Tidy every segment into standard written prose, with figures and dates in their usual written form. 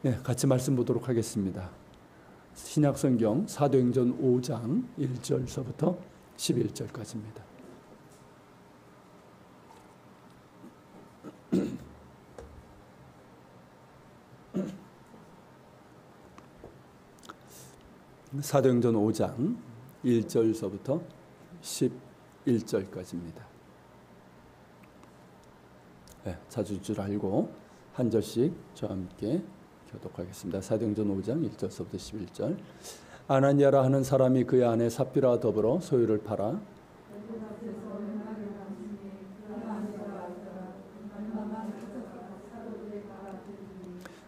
네, 같이 말씀 보도록 하겠습니다. 신약성경 사도행전 5장 1절서부터 11절까지입니다. 사도행전 5장 1절서부터 11절까지입니다. 네, 찾을 줄 알고 한 절씩 저와 함께 교독하겠습니다. 사도행전 5장 1절서부터 11절. 아나니아라 하는 사람이 그의 아내 삽비라와 더불어 소유를 팔아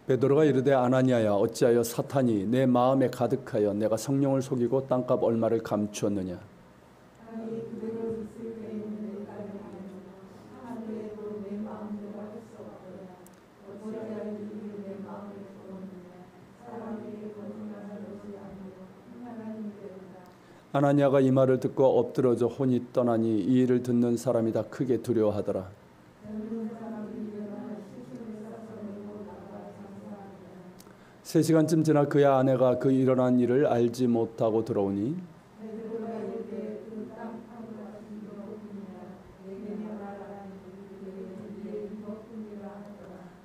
베드로가 이르되 아나니아야 어찌하여 사탄이 내 마음에 가득하여 내가 성령을 속이고 땅값 얼마를 감추었느냐. 아나니아가 이 말을 듣고 엎드러져 혼이 떠나니 이 일을 듣는 사람이 다 크게 두려워하더라. 세 시간쯤 지나 그의 아내가 그 일어난 일을 알지 못하고 들어오니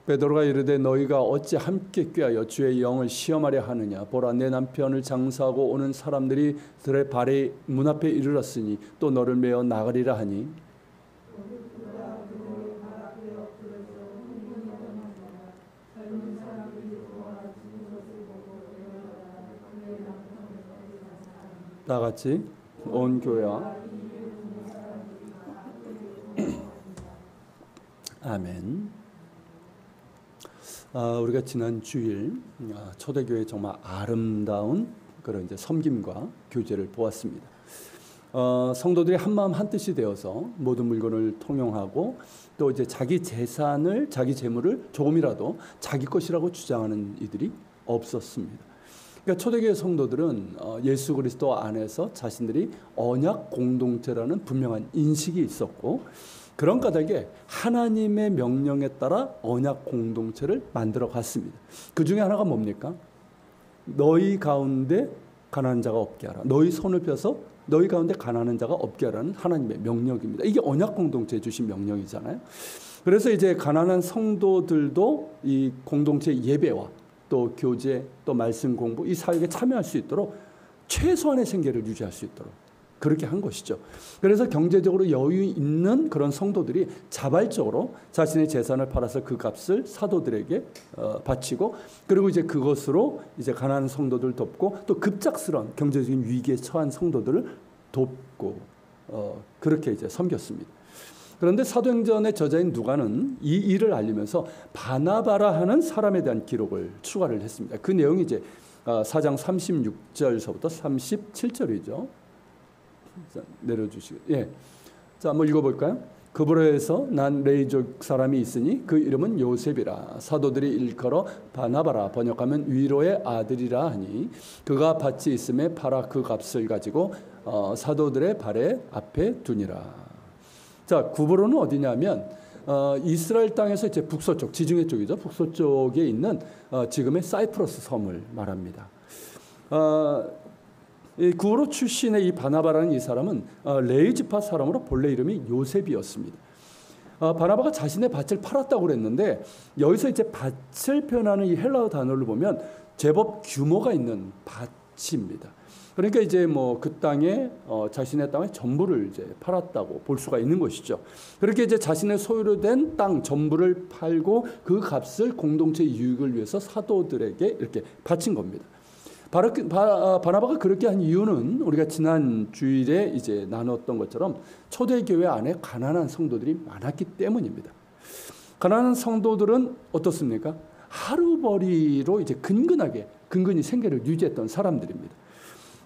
베드로가 이르되 너희가 어찌 함께 꾀하여 주의 영을 시험하려 하느냐. 보라 내 남편을 장사하고 오는 사람들이 들의 발의 문 앞에 이르렀으니 또 너를 메어 나가리라 하니 다 같이 온 교회와 아멘. 우리가 지난 주일 초대교회 정말 아름다운 그런 이제 섬김과 교제를 보았습니다. 성도들이 한 마음 한 뜻이 되어서 모든 물건을 통용하고 또 이제 자기 재산을 자기 재물을 조금이라도 자기 것이라고 주장하는 이들이 없었습니다. 그러니까 초대교회 성도들은 예수 그리스도 안에서 자신들이 언약 공동체라는 분명한 인식이 있었고 그런 까닭에 하나님의 명령에 따라 언약 공동체를 만들어 갔습니다. 그 중에 하나가 뭡니까? 너희 가운데 가난한 자가 없게 하라. 너희 손을 펴서 너희 가운데 가난한 자가 없게 하라는 하나님의 명령입니다. 이게 언약 공동체에 주신 명령이잖아요. 그래서 이제 가난한 성도들도 이 공동체 예배와 또 교제, 또 말씀 공부, 이 사역에 참여할 수 있도록 최소한의 생계를 유지할 수 있도록 그렇게 한 것이죠. 그래서 경제적으로 여유 있는 그런 성도들이 자발적으로 자신의 재산을 팔아서 그 값을 사도들에게 바치고 그리고 이제 그것으로 이제 가난한 성도들 돕고 또 급작스러운 경제적인 위기에 처한 성도들을 돕고 그렇게 이제 섬겼습니다. 그런데 사도행전의 저자인 누가는 이 일을 알리면서 바나바라 하는 사람에 대한 기록을 추가를 했습니다. 그 내용이 이제 4장 36절서부터 37절이죠. 내려주시고, 예, 자, 한번 읽어볼까요? 그브로에서 난 레이족 사람이 있으니 그 이름은 요셉이라. 사도들이 일컬어 바나바라 번역하면 위로의 아들이라 하니 그가 밭이 있음에 팔아 그 값을 가지고 사도들의 발에 앞에 두니라. 자, 구브로는 어디냐면 이스라엘 땅에서 이제 북서쪽, 지중해 쪽이죠. 북서쪽에 있는 지금의 사이프러스 섬을 말합니다. 이 구브로 출신의 이 바나바라는 이 사람은 레위 지파 사람으로 본래 이름이 요셉이었습니다. 바나바가 자신의 밭을 팔았다고 그랬는데 여기서 이제 밭을 표현하는 이 헬라어 단어를 보면 제법 규모가 있는 밭입니다. 그러니까 이제 뭐 그 땅에 자신의 땅의 전부를 이제 팔았다고 볼 수가 있는 것이죠. 그렇게 이제 자신의 소유로 된 땅 전부를 팔고 그 값을 공동체 유익을 위해서 사도들에게 이렇게 바친 겁니다. 바나바가 그렇게 한 이유는 우리가 지난 주일에 이제 나눴던 것처럼 초대교회 안에 가난한 성도들이 많았기 때문입니다. 가난한 성도들은 어떻습니까? 하루벌이로 이제 근근히 생계를 유지했던 사람들입니다.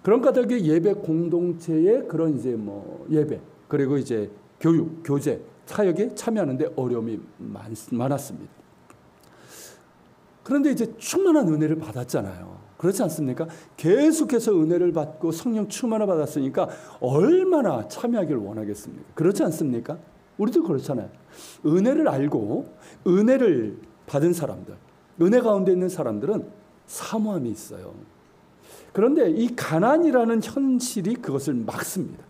그런 까닭에 예배 공동체의 그런 이제 뭐 예배 그리고 이제 교육, 교제, 사역에 참여하는데 어려움이 많았습니다. 그런데 이제 충만한 은혜를 받았잖아요. 그렇지 않습니까? 계속해서 은혜를 받고 성령 충만을 받았으니까 얼마나 참여하기를 원하겠습니까? 그렇지 않습니까? 우리도 그렇잖아요. 은혜를 알고 은혜를 받은 사람들, 은혜 가운데 있는 사람들은 사모함이 있어요. 그런데 이 가난이라는 현실이 그것을 막습니다.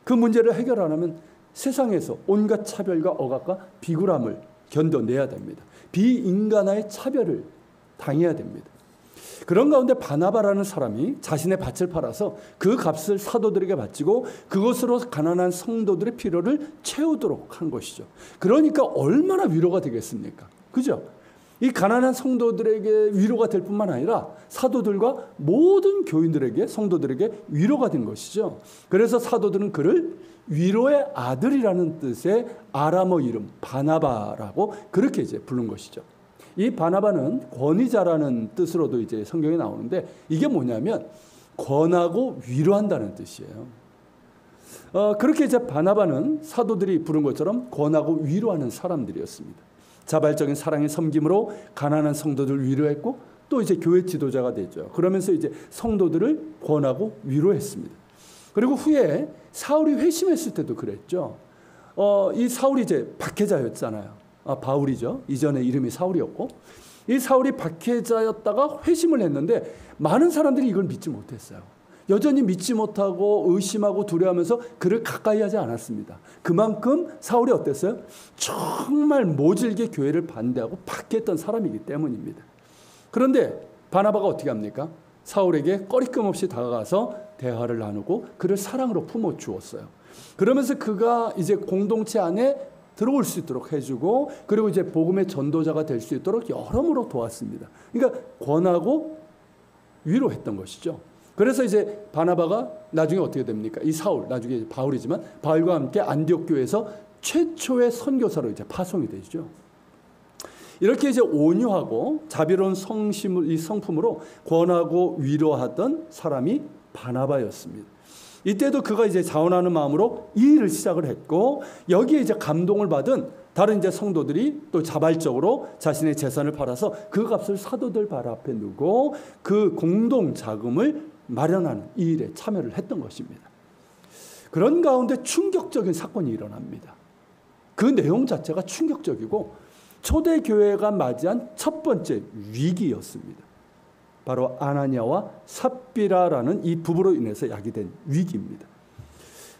그 문제를 해결 안 하면 세상에서 온갖 차별과 억압과 비굴함을 견뎌내야 됩니다. 비인간화의 차별을 당해야 됩니다. 그런 가운데 바나바라는 사람이 자신의 밭을 팔아서 그 값을 사도들에게 바치고 그것으로 가난한 성도들의 필요를 채우도록 한 것이죠. 그러니까 얼마나 위로가 되겠습니까? 그죠? 이 가난한 성도들에게 위로가 될 뿐만 아니라 사도들과 모든 교인들에게, 성도들에게 위로가 된 것이죠. 그래서 사도들은 그를 위로의 아들이라는 뜻의 아람어 이름 바나바라고 그렇게 이제 부른 것이죠. 이 바나바는 권위자라는 뜻으로도 이제 성경에 나오는데 이게 뭐냐면 권하고 위로한다는 뜻이에요. 그렇게 이제 바나바는 사도들이 부른 것처럼 권하고 위로하는 사람들이었습니다. 자발적인 사랑의 섬김으로 가난한 성도들을 위로했고 또 이제 교회 지도자가 되죠. 그러면서 이제 성도들을 권하고 위로했습니다. 그리고 후에 사울이 회심했을 때도 그랬죠. 이 사울이 이제 박해자였잖아요. 바울이죠. 이전에 이름이 사울이었고 이 사울이 박해자였다가 회심을 했는데 많은 사람들이 이걸 믿지 못했어요. 여전히 믿지 못하고 의심하고 두려워하면서 그를 가까이 하지 않았습니다. 그만큼 사울이 어땠어요? 정말 모질게 교회를 반대하고 박해했던 사람이기 때문입니다. 그런데 바나바가 어떻게 합니까? 사울에게 꺼리낌 없이 다가가서 대화를 나누고 그를 사랑으로 품어주었어요. 그러면서 그가 이제 공동체 안에 들어올 수 있도록 해주고 그리고 이제 복음의 전도자가 될 수 있도록 여러모로 도왔습니다. 그러니까 권하고 위로했던 것이죠. 그래서 이제 바나바가 나중에 어떻게 됩니까? 이 사울, 나중에 바울이지만 바울과 함께 안디옥 교회에서 최초의 선교사로 이제 파송이 되죠. 이렇게 이제 온유하고 자비로운 이 성품으로 권하고 위로하던 사람이 바나바였습니다. 이때도 그가 이제 자원하는 마음으로 이 일을 시작을 했고 여기에 이제 감동을 받은 다른 이제 성도들이 또 자발적으로 자신의 재산을 팔아서 그 값을 사도들 발 앞에 두고 그 공동 자금을 마련하는 이 일에 참여를 했던 것입니다. 그런 가운데 충격적인 사건이 일어납니다. 그 내용 자체가 충격적이고 초대교회가 맞이한 첫 번째 위기였습니다. 바로 아나니아와 삽비라라는 이 부부로 인해서 야기된 위기입니다.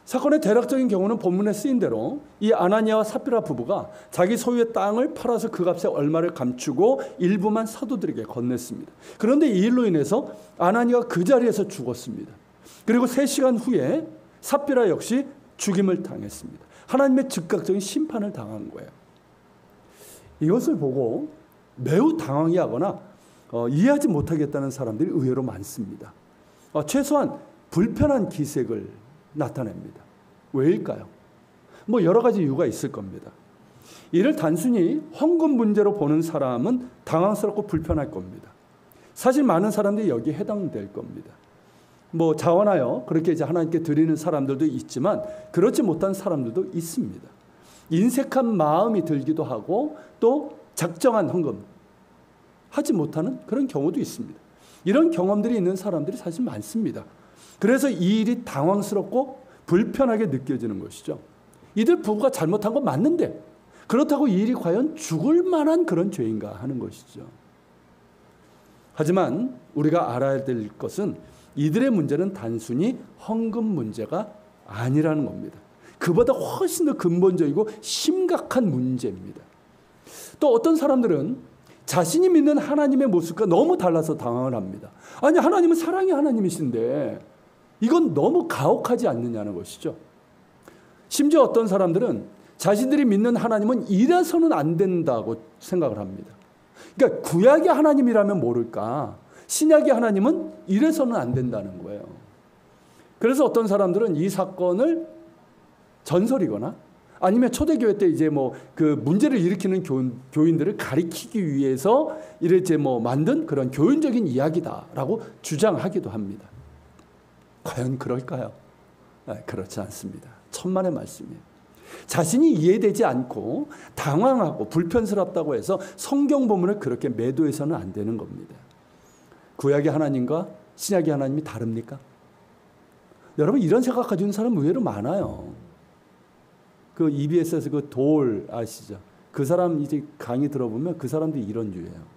사건의 대략적인 경우는 본문에 쓰인 대로 이 아나니아와 삽비라 부부가 자기 소유의 땅을 팔아서 그 값에 얼마를 감추고 일부만 사도들에게 건넸습니다. 그런데 이 일로 인해서 아나니아가 그 자리에서 죽었습니다. 그리고 3시간 후에 삽비라 역시 죽임을 당했습니다. 하나님의 즉각적인 심판을 당한 거예요. 이것을 보고 매우 당황해하거나 이해하지 못하겠다는 사람들이 의외로 많습니다. 최소한 불편한 기색을 나타냅니다. 왜일까요? 뭐 여러 가지 이유가 있을 겁니다. 이를 단순히 헌금 문제로 보는 사람은 당황스럽고 불편할 겁니다. 사실 많은 사람들이 여기에 해당될 겁니다. 뭐 자원하여 그렇게 이제 하나님께 드리는 사람들도 있지만 그렇지 못한 사람들도 있습니다. 인색한 마음이 들기도 하고 또 작정한 헌금 하지 못하는 그런 경우도 있습니다. 이런 경험들이 있는 사람들이 사실 많습니다. 그래서 이 일이 당황스럽고 불편하게 느껴지는 것이죠. 이들 부부가 잘못한 건 맞는데 그렇다고 이 일이 과연 죽을 만한 그런 죄인가 하는 것이죠. 하지만 우리가 알아야 될 것은 이들의 문제는 단순히 헌금 문제가 아니라는 겁니다. 그보다 훨씬 더 근본적이고 심각한 문제입니다. 또 어떤 사람들은 자신이 믿는 하나님의 모습과 너무 달라서 당황을 합니다. 아니 하나님은 사랑의 하나님이신데 이건 너무 가혹하지 않느냐는 것이죠. 심지어 어떤 사람들은 자신들이 믿는 하나님은 이래서는 안 된다고 생각을 합니다. 그러니까 구약의 하나님이라면 모를까 신약의 하나님은 이래서는 안 된다는 거예요. 그래서 어떤 사람들은 이 사건을 전설이거나 아니면 초대교회 때 이제 뭐 그 문제를 일으키는 교인들을 가리키기 위해서 이제 뭐 만든 그런 교인적인 이야기다라고 주장하기도 합니다. 과연 그럴까요? 그렇지 않습니다. 천만의 말씀이에요. 자신이 이해되지 않고 당황하고 불편스럽다고 해서 성경 본문을 그렇게 매도해서는 안 되는 겁니다. 구약의 하나님과 신약의 하나님이 다릅니까? 여러분 이런 생각 가지고 있는 사람 의외로 많아요. 그 EBS에서 그 돌 아시죠? 그 사람 이제 강의 들어보면 그 사람들이 이런 주예요.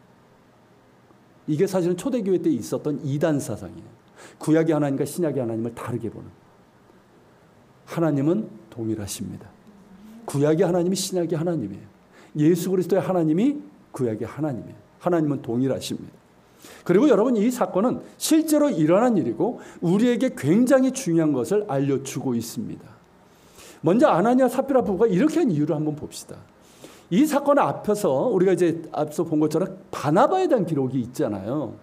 이게 사실은 초대교회 때 있었던 이단 사상이에요. 구약의 하나님과 신약의 하나님을 다르게 보는. 하나님은 동일하십니다. 구약의 하나님이 신약의 하나님이에요. 예수 그리스도의 하나님이 구약의 하나님이에요. 하나님은 동일하십니다. 그리고 여러분, 이 사건은 실제로 일어난 일이고 우리에게 굉장히 중요한 것을 알려주고 있습니다. 먼저 아나니아 삽비라 부부가 이렇게 한 이유를 한번 봅시다. 이 사건 앞에서 우리가 이제 앞서 본 것처럼 바나바에 대한 기록이 있잖아요.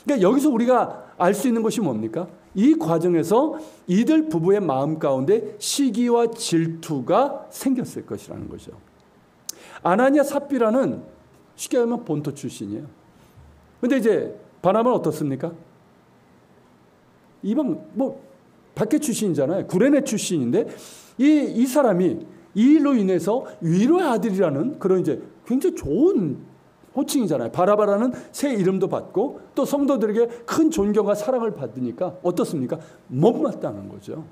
그러니까 여기서 우리가 알 수 있는 것이 뭡니까? 이 과정에서 이들 부부의 마음 가운데 시기와 질투가 생겼을 것이라는 거죠. 아나니아 삽비라는 쉽게 하면 본토 출신이에요. 근데 이제 바나바는 어떻습니까? 이방 밖에 출신이잖아요. 구레네 출신인데 이 사람이 이 일로 인해서 위로의 아들이라는 그런 이제 굉장히 좋은 호칭이잖아요. 바나바라는 새 이름도 받고 또 성도들에게 큰 존경과 사랑을 받으니까 어떻습니까? 못마땅한 거죠.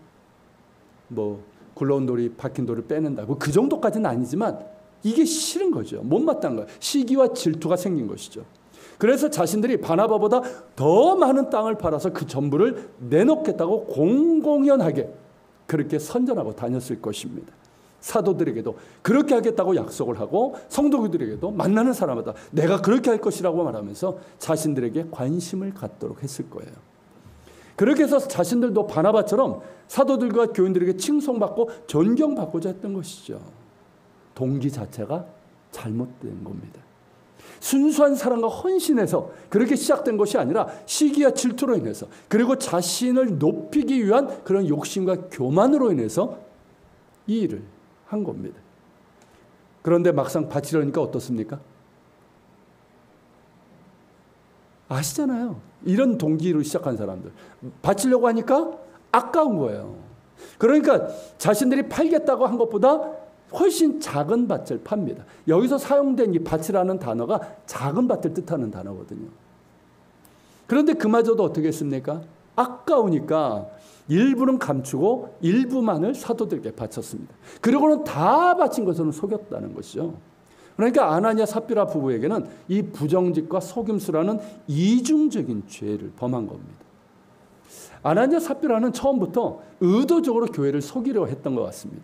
굴러온 돌이 박힌 돌을 빼낸다고 그 정도까지는 아니지만 이게 싫은 거죠. 못마땅한 거예요. 시기와 질투가 생긴 것이죠. 그래서 자신들이 바나바보다 더 많은 땅을 팔아서 그 전부를 내놓겠다고 공공연하게 그렇게 선전하고 다녔을 것입니다. 사도들에게도 그렇게 하겠다고 약속을 하고 성도들에게도 만나는 사람마다 내가 그렇게 할 것이라고 말하면서 자신들에게 관심을 갖도록 했을 거예요. 그렇게 해서 자신들도 바나바처럼 사도들과 교인들에게 칭송받고 존경받고자 했던 것이죠. 동기 자체가 잘못된 겁니다. 순수한 사랑과 헌신에서 그렇게 시작된 것이 아니라 시기와 질투로 인해서 그리고 자신을 높이기 위한 그런 욕심과 교만으로 인해서 이 일을 한 겁니다. 그런데 막상 바치려니까 어떻습니까? 아시잖아요. 이런 동기로 시작한 사람들. 바치려고 하니까 아까운 거예요. 그러니까 자신들이 팔겠다고 한 것보다 훨씬 작은 밭을 팝니다. 여기서 사용된 이 밭이라는 단어가 작은 밭을 뜻하는 단어거든요. 그런데 그마저도 어떻게 했습니까? 아까우니까 일부는 감추고 일부만을 사도들에게 바쳤습니다. 그리고는 다 바친 것으로는 속였다는 것이죠. 그러니까 아나니아 삽비라 부부에게는 이 부정직과 속임수라는 이중적인 죄를 범한 겁니다. 아나니아 삽비라는 처음부터 의도적으로 교회를 속이려 했던 것 같습니다.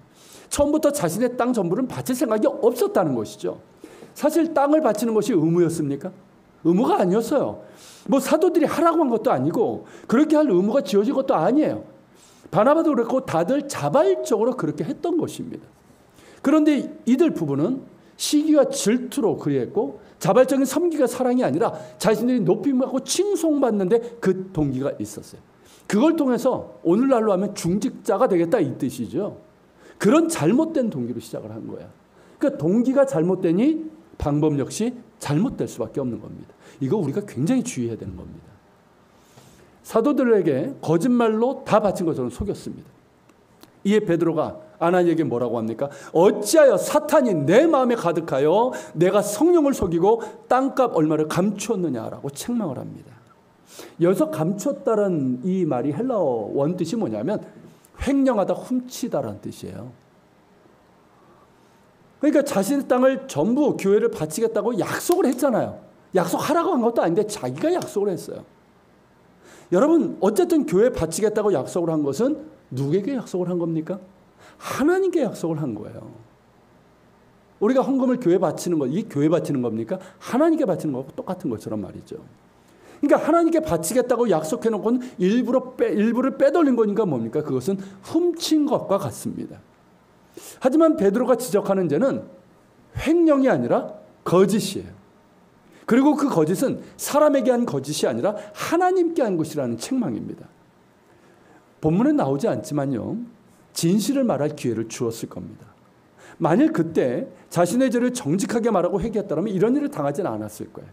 처음부터 자신의 땅 전부를 바칠 생각이 없었다는 것이죠. 사실 땅을 바치는 것이 의무였습니까? 의무가 아니었어요. 사도들이 하라고 한 것도 아니고 그렇게 할 의무가 지어진 것도 아니에요. 바나바도 그렇고 다들 자발적으로 그렇게 했던 것입니다. 그런데 이들 부부는 시기와 질투로 그리했고 자발적인 섬기가 사랑이 아니라 자신들이 높임받고 칭송받는데 그 동기가 있었어요. 그걸 통해서 오늘날로 하면 중직자가 되겠다 이 뜻이죠. 그런 잘못된 동기로 시작을 한 거야. 그러니까 동기가 잘못되니 방법 역시 잘못될 수밖에 없는 겁니다. 이거 우리가 굉장히 주의해야 되는 겁니다. 사도들에게 거짓말로 다 바친 것처럼 속였습니다. 이에 베드로가 아나니에게 뭐라고 합니까? 어찌하여 사탄이 내 마음에 가득하여 내가 성령을 속이고 땅값 얼마를 감추었느냐라고 책망을 합니다. 여기서 감추었다는 이 말이 헬라어 원뜻이 뭐냐면 횡령하다, 훔치다라는 뜻이에요. 그러니까 자신의 땅을 전부 교회를 바치겠다고 약속을 했잖아요. 약속하라고 한 것도 아닌데 자기가 약속을 했어요. 여러분, 어쨌든 교회 바치겠다고 약속을 한 것은 누구에게 약속을 한 겁니까? 하나님께 약속을 한 거예요. 우리가 헌금을 교회 바치는 것, 이 교회 바치는 겁니까? 하나님께 바치는 것과 똑같은 것처럼 말이죠. 그러니까 하나님께 바치겠다고 약속해놓고는 일부를 빼돌린 거니까 뭡니까? 그것은 훔친 것과 같습니다. 하지만 베드로가 지적하는 죄는 횡령이 아니라 거짓이에요. 그리고 그 거짓은 사람에게 한 거짓이 아니라 하나님께 한 것이라는 책망입니다. 본문에 나오지 않지만요, 진실을 말할 기회를 주었을 겁니다. 만일 그때 자신의 죄를 정직하게 말하고 회개했다면 이런 일을 당하지는 않았을 거예요.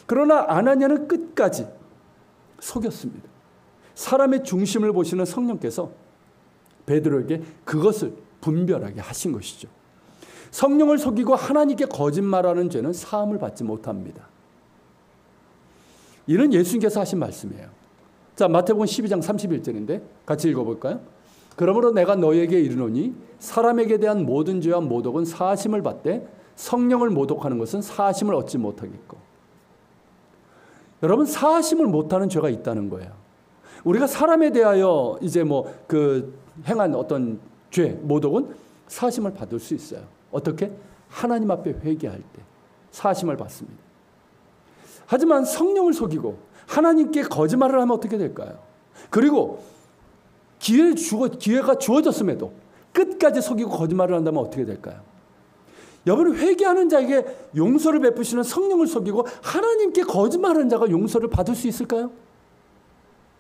그러나 아나니아는 끝까지 속였습니다. 사람의 중심을 보시는 성령께서 베드로에게 그것을 분별하게 하신 것이죠. 성령을 속이고 하나님께 거짓말하는 죄는 사함을 받지 못합니다. 이는 예수님께서 하신 말씀이에요. 자, 마태복음 12장 31절인데 같이 읽어볼까요? 그러므로 내가 너희에게 이르노니 사람에게 대한 모든 죄와 모독은 사하심을 받되 성령을 모독하는 것은 사하심을 얻지 못하겠고. 여러분, 사하심을 못하는 죄가 있다는 거예요. 우리가 사람에 대하여 이제 행한 어떤 죄, 모독은 사하심을 받을 수 있어요. 어떻게? 하나님 앞에 회개할 때 사하심을 받습니다. 하지만 성령을 속이고 하나님께 거짓말을 하면 어떻게 될까요? 그리고 기회가 주어졌음에도 끝까지 속이고 거짓말을 한다면 어떻게 될까요? 여러분, 회개하는 자에게 용서를 베푸시는 성령을 속이고 하나님께 거짓말하는 자가 용서를 받을 수 있을까요?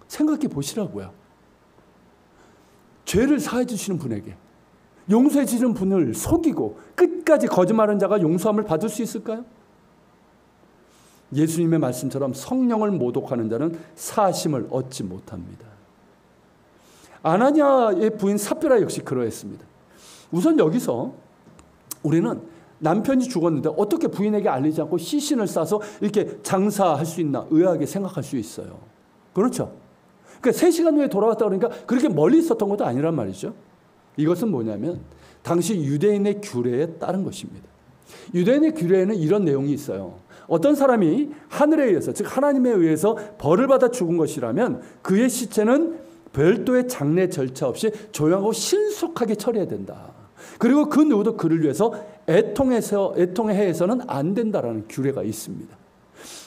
생각해 보시라고요. 죄를 사해 주시는 분에게, 용서해 주시는 분을 속이고 끝까지 거짓말하는 자가 용서함을 받을 수 있을까요? 예수님의 말씀처럼 성령을 모독하는 자는 사하심을 얻지 못합니다. 아나니아의 부인 삽비라 역시 그러했습니다. 우선 여기서 우리는 남편이 죽었는데 어떻게 부인에게 알리지 않고 시신을 싸서 이렇게 장사할 수 있나 의아하게 생각할 수 있어요. 그렇죠? 그러니까 3시간 후에 돌아왔다 그러니까 그렇게 멀리 있었던 것도 아니란 말이죠. 이것은 뭐냐면 당시 유대인의 규례에 따른 것입니다. 유대인의 규례에는 이런 내용이 있어요. 어떤 사람이 하늘에 의해서, 즉 하나님에 의해서 벌을 받아 죽은 것이라면 그의 시체는 별도의 장례 절차 없이 조용하고 신속하게 처리해야 된다. 그리고 그 누구도 그를 위해서 애통해서는 안 된다라는 규례가 있습니다.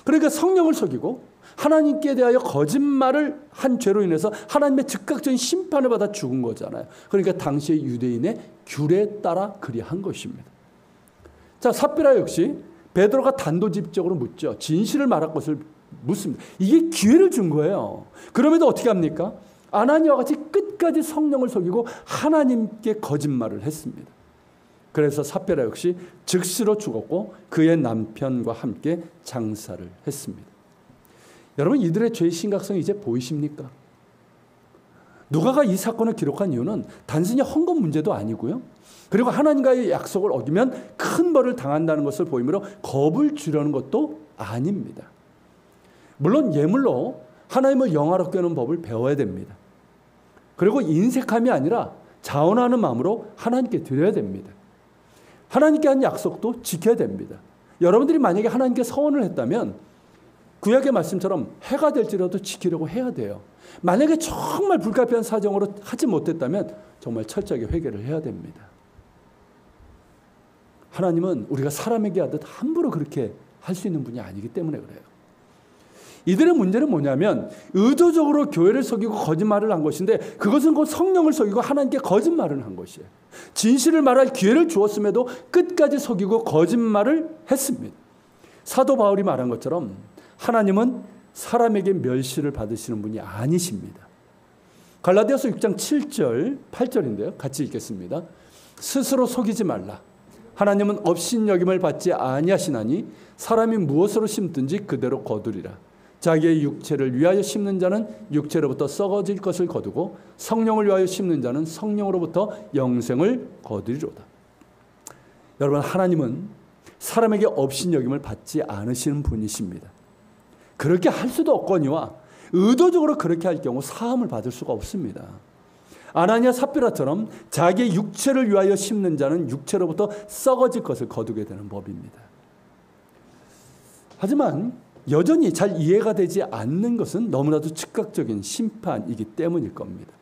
그러니까 성령을 속이고 하나님께 대하여 거짓말을 한 죄로 인해서 하나님의 즉각적인 심판을 받아 죽은 거잖아요. 그러니까 당시의 유대인의 규례에 따라 그리한 것입니다. 자, 삽비라 역시 베드로가 단도직입적으로 묻죠. 진실을 말할 것을 묻습니다. 이게 기회를 준 거예요. 그럼에도 어떻게 합니까? 아나니아와 같이 끝까지 성령을 속이고 하나님께 거짓말을 했습니다. 그래서 삽비라 역시 즉시로 죽었고 그의 남편과 함께 장사를 했습니다. 여러분, 이들의 죄의 심각성이 이제 보이십니까? 누가가 이 사건을 기록한 이유는 단순히 헌금 문제도 아니고요. 그리고 하나님과의 약속을 어기면 큰 벌을 당한다는 것을 보이므로 겁을 주려는 것도 아닙니다. 물론 예물로 하나님을 영화롭게 하는 법을 배워야 됩니다. 그리고 인색함이 아니라 자원하는 마음으로 하나님께 드려야 됩니다. 하나님께 한 약속도 지켜야 됩니다. 여러분들이 만약에 하나님께 서원을 했다면 구약의 말씀처럼 해가 될지라도 지키려고 해야 돼요. 만약에 정말 불가피한 사정으로 하지 못했다면 정말 철저하게 회개를 해야 됩니다. 하나님은 우리가 사람에게 하듯 함부로 그렇게 할 수 있는 분이 아니기 때문에 그래요. 이들의 문제는 뭐냐면 의도적으로 교회를 속이고 거짓말을 한 것인데 그것은 곧 성령을 속이고 하나님께 거짓말을 한 것이에요. 진실을 말할 기회를 주었음에도 끝까지 속이고 거짓말을 했습니다. 사도 바울이 말한 것처럼 하나님은 사람에게 멸시를 받으시는 분이 아니십니다. 갈라디아서 6장 7절 8절인데요. 같이 읽겠습니다. 스스로 속이지 말라. 하나님은 업신여김을 받지 아니하시나니 사람이 무엇으로 심든지 그대로 거두리라. 자기의 육체를 위하여 심는 자는 육체로부터 썩어질 것을 거두고 성령을 위하여 심는 자는 성령으로부터 영생을 거두리로다. 여러분, 하나님은 사람에게 업신여김을 받지 않으시는 분이십니다. 그렇게 할 수도 없거니와 의도적으로 그렇게 할 경우 사함을 받을 수가 없습니다. 아나니아 삽비라처럼 자기의 육체를 위하여 심는 자는 육체로부터 썩어질 것을 거두게 되는 법입니다. 하지만 여전히 잘 이해가 되지 않는 것은 너무나도 즉각적인 심판이기 때문일 겁니다.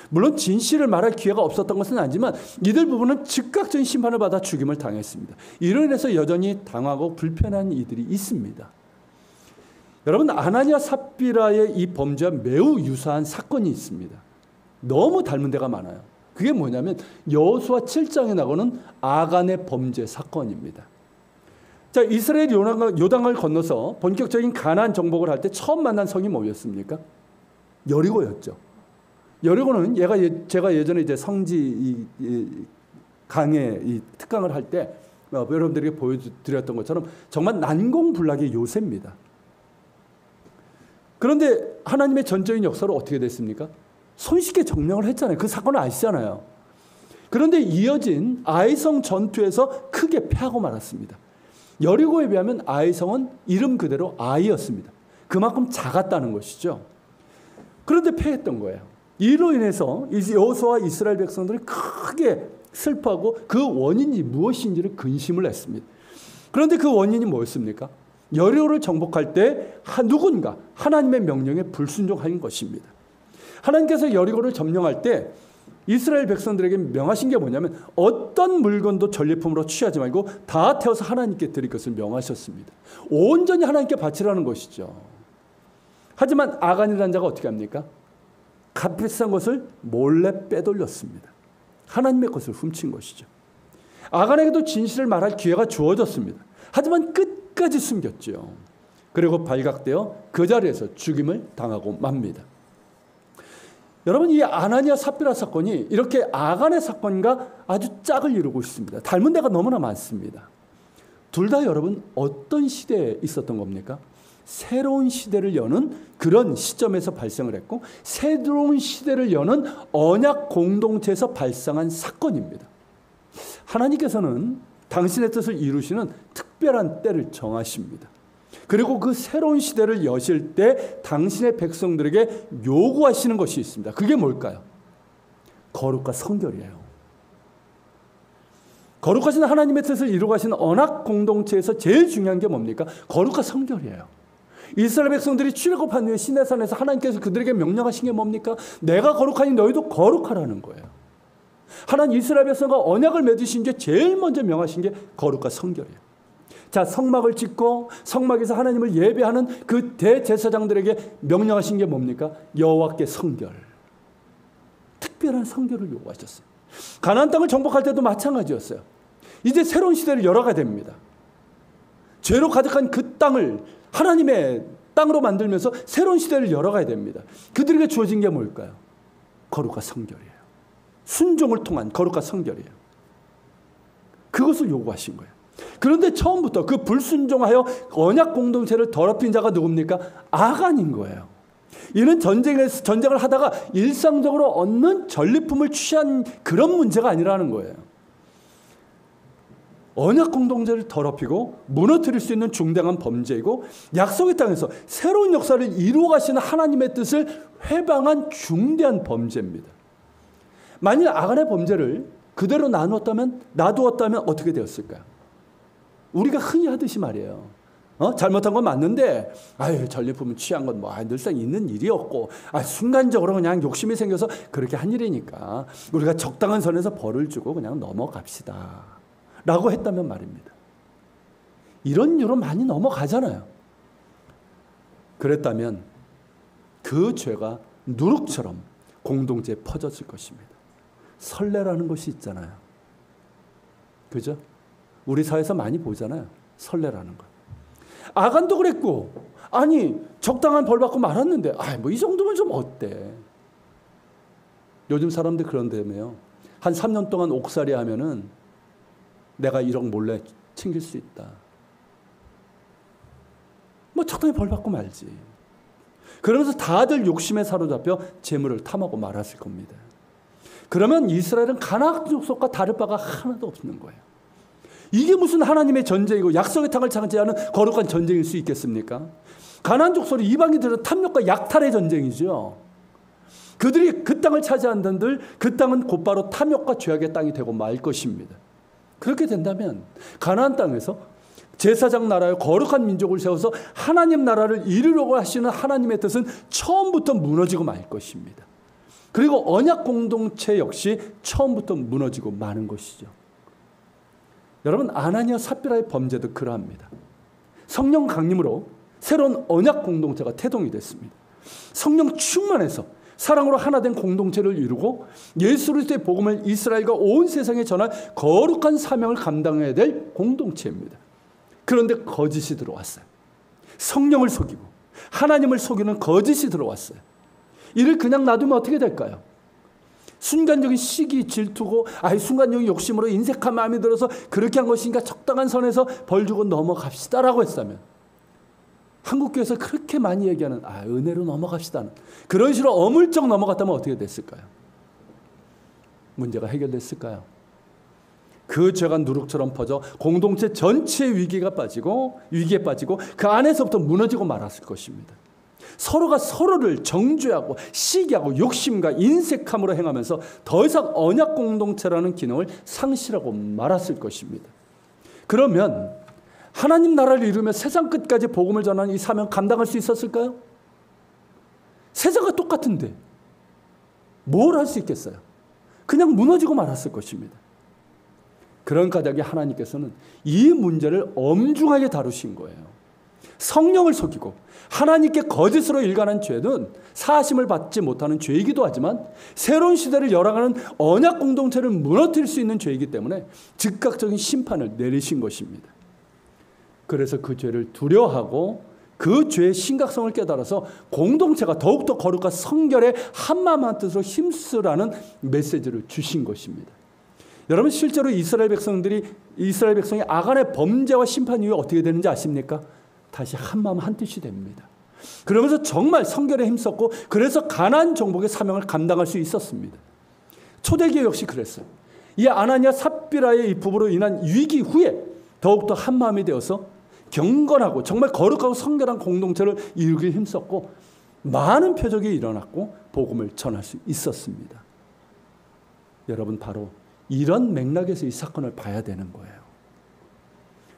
물론 진실을 말할 기회가 없었던 것은 아니지만 이들 부분은 즉각적인 심판을 받아 죽임을 당했습니다. 이로 인해서 여전히 당하고 불편한 이들이 있습니다. 여러분, 아나니아 삽비라의 이 범죄와 매우 유사한 사건이 있습니다. 너무 닮은 데가 많아요. 그게 뭐냐면 여호수아 7장에 나오는 아간의 범죄 사건입니다. 자, 이스라엘 요단강을 건너서 본격적인 가나안 정복을 할 때 처음 만난 성이 뭐였습니까? 여리고였죠. 여리고는 제가 예전에 이제 성지 강의 특강을 할 때 여러분들에게 보여드렸던 것처럼 정말 난공불락의 요새입니다. 그런데 하나님의 전적인 역사로 어떻게 됐습니까? 손쉽게 점령을 했잖아요. 그 사건을 아시잖아요. 그런데 이어진 아이성 전투에서 크게 패하고 말았습니다. 여리고에 비하면 아이성은 이름 그대로 아이였습니다. 그만큼 작았다는 것이죠. 그런데 패했던 거예요. 이로 인해서 여호수아와 이스라엘 백성들이 크게 슬퍼하고 그 원인이 무엇인지를 근심을 했습니다. 그런데 그 원인이 뭐였습니까? 여리고를 정복할 때 누군가 하나님의 명령에 불순종한 것입니다. 하나님께서 여리고를 점령할 때 이스라엘 백성들에게 명하신 게 뭐냐면 어떤 물건도 전리품으로 취하지 말고 다 태워서 하나님께 드릴 것을 명하셨습니다. 온전히 하나님께 바치라는 것이죠. 하지만 아간이라는 자가 어떻게 합니까? 값비싼 것을 몰래 빼돌렸습니다. 하나님의 것을 훔친 것이죠. 아간에게도 진실을 말할 기회가 주어졌습니다. 하지만 끝까지 숨겼죠. 그리고 발각되어 그 자리에서 죽임을 당하고 맙니다. 여러분, 이 아나니아 삽비라 사건이 이렇게 아간의 사건과 아주 짝을 이루고 있습니다. 닮은 데가 너무나 많습니다. 둘 다 여러분 어떤 시대에 있었던 겁니까? 새로운 시대를 여는 그런 시점에서 발생을 했고 새로운 시대를 여는 언약 공동체에서 발생한 사건입니다. 하나님께서는 당신의 뜻을 이루시는 특별한 때를 정하십니다. 그리고 그 새로운 시대를 여실 때 당신의 백성들에게 요구하시는 것이 있습니다. 그게 뭘까요? 거룩과 성결이에요. 거룩하신 하나님의 뜻을 이루가시는 언약 공동체에서 제일 중요한 게 뭡니까? 거룩과 성결이에요. 이스라엘 백성들이 출애굽한 후에 시내산에서 하나님께서 그들에게 명령하신 게 뭡니까? 내가 거룩하니 너희도 거룩하라는 거예요. 하나님 이스라엘 백성과 언약을 맺으신 게 제일 먼저 명하신 게 거룩과 성결이에요. 자, 성막을 짓고 성막에서 하나님을 예배하는 그 대제사장들에게 명령하신 게 뭡니까? 여호와께 성결. 특별한 성결을 요구하셨어요. 가나안 땅을 정복할 때도 마찬가지였어요. 이제 새로운 시대를 열어가야 됩니다. 죄로 가득한 그 땅을 하나님의 땅으로 만들면서 새로운 시대를 열어가야 됩니다. 그들에게 주어진 게 뭘까요? 거룩과 성결이에요. 순종을 통한 거룩과 성결이에요. 그것을 요구하신 거예요. 그런데 처음부터 그 불순종하여 언약 공동체를 더럽힌 자가 누굽니까? 아간인 거예요. 이는 전쟁을 하다가 일상적으로 얻는 전리품을 취한 그런 문제가 아니라는 거예요. 언약 공동체를 더럽히고 무너뜨릴 수 있는 중대한 범죄이고 약속의 땅에서 새로운 역사를 이루어 가시는 하나님의 뜻을 회방한 중대한 범죄입니다. 만일 아간의 범죄를 그대로 놔두었다면 어떻게 되었을까요? 우리가 흔히 하듯이 말이에요. 잘못한 건 맞는데, 전리품을 취한 건 늘상 있는 일이었고, 순간적으로 그냥 욕심이 생겨서 그렇게 한 일이니까 우리가 적당한 선에서 벌을 주고 그냥 넘어갑시다. 라고 했다면 말입니다. 이런 이유로 많이 넘어가잖아요. 그랬다면 그 죄가 누룩처럼 공동체에 퍼졌을 것입니다. 설레라는 것이 있잖아요. 그죠? 우리 사회에서 많이 보잖아요. 설레라는 거. 아간도 그랬고, 적당한 벌 받고 말았는데, 이 정도면 좀 어때? 요즘 사람들 그런다며요. 한 3년 동안 옥살이 하면은 내가 1억 몰래 챙길 수 있다. 적당히 벌 받고 말지. 그러면서 다들 욕심에 사로잡혀 재물을 탐하고 말았을 겁니다. 그러면 이스라엘은 가나안 족속과 다를 바가 하나도 없는 거예요. 이게 무슨 하나님의 전쟁이고 약속의 땅을 차지하는 거룩한 전쟁일 수 있겠습니까? 가나안 족속은 이방인들은 탐욕과 약탈의 전쟁이죠. 그들이 그 땅을 차지한다는들 그 땅은 곧바로 탐욕과 죄악의 땅이 되고 말 것입니다. 그렇게 된다면 가나안 땅에서 제사장 나라의 거룩한 민족을 세워서 하나님 나라를 이루려고 하시는 하나님의 뜻은 처음부터 무너지고 말 것입니다. 그리고 언약 공동체 역시 처음부터 무너지고 마는 것이죠. 여러분, 아나니아 삽비라의 범죄도 그러합니다. 성령 강림으로 새로운 언약 공동체가 태동이 됐습니다. 성령 충만해서 사랑으로 하나 된 공동체를 이루고 예수 그리스도의 복음을 이스라엘과 온 세상에 전할 거룩한 사명을 감당해야 될 공동체입니다. 그런데 거짓이 들어왔어요. 성령을 속이고 하나님을 속이는 거짓이 들어왔어요. 이를 그냥 놔두면 어떻게 될까요? 순간적인 시기, 질투고 순간적인 욕심으로 인색한 마음이 들어서 그렇게 한 것이니까 적당한 선에서 벌 주고 넘어갑시다라고 했다면, 한국교회에서 그렇게 많이 얘기하는 은혜로 넘어갑시다는 그런 식으로 어물쩍 넘어갔다면 어떻게 됐을까요? 문제가 해결됐을까요? 그 죄가 누룩처럼 퍼져 공동체 전체의 위기에 빠지고 그 안에서부터 무너지고 말았을 것입니다. 서로가 서로를 정죄하고 시기하고 욕심과 인색함으로 행하면서 더 이상 언약 공동체라는 기능을 상실하고 말았을 것입니다. 그러면 하나님 나라를 이루며 세상 끝까지 복음을 전하는 이 사명 감당할 수 있었을까요? 세상과 똑같은데 뭘 할 수 있겠어요? 그냥 무너지고 말았을 것입니다. 그런 까닭에 하나님께서는 이 문제를 엄중하게 다루신 거예요. 성령을 속이고 하나님께 거짓으로 일관한 죄는 사하심을 받지 못하는 죄이기도 하지만 새로운 시대를 열어가는 언약 공동체를 무너뜨릴 수 있는 죄이기 때문에 즉각적인 심판을 내리신 것입니다. 그래서 그 죄를 두려워하고 그 죄의 심각성을 깨달아서 공동체가 더욱더 거룩과 성결의 한마음한 뜻으로 힘쓰라는 메시지를 주신 것입니다. 여러분, 실제로 이스라엘 백성이 아간의 범죄와 심판 이후에 어떻게 되는지 아십니까? 다시 한마음 한뜻이 됩니다. 그러면서 정말 성결에 힘썼고 그래서 가나안 정복의 사명을 감당할 수 있었습니다. 초대교회 역시 그랬어요. 이 아나니아 삽비라의 이 부부로 인한 위기 후에 더욱더 한마음이 되어서 경건하고 정말 거룩하고 성결한 공동체를 이루기 힘썼고 많은 표적이 일어났고 복음을 전할 수 있었습니다. 여러분, 바로 이런 맥락에서 이 사건을 봐야 되는 거예요.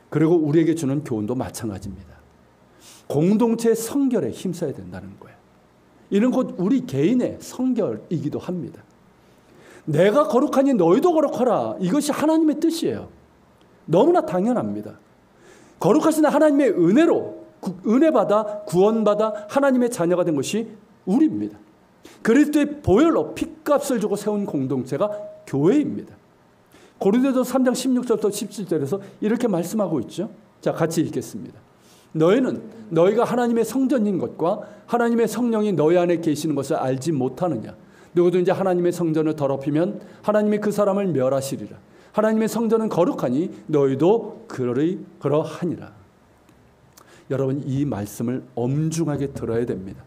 그리고 우리에게 주는 교훈도 마찬가지입니다. 공동체의 성결에 힘써야 된다는 거예요. 이는 곧 우리 개인의 성결이기도 합니다. 내가 거룩하니 너희도 거룩하라. 이것이 하나님의 뜻이에요. 너무나 당연합니다. 거룩하신 하나님의 은혜로 은혜받아 구원받아 하나님의 자녀가 된 것이 우리입니다. 그리스도의 보혈로 핏값을 주고 세운 공동체가 교회입니다. 고린도서 3장 16절부터 17절에서 이렇게 말씀하고 있죠. 자, 같이 읽겠습니다. 너희는 너희가 하나님의 성전인 것과 하나님의 성령이 너희 안에 계시는 것을 알지 못하느냐. 누구든지 하나님의 성전을 더럽히면 하나님이 그 사람을 멸하시리라. 하나님의 성전은 거룩하니 너희도 그러하니라. 여러분, 이 말씀을 엄중하게 들어야 됩니다.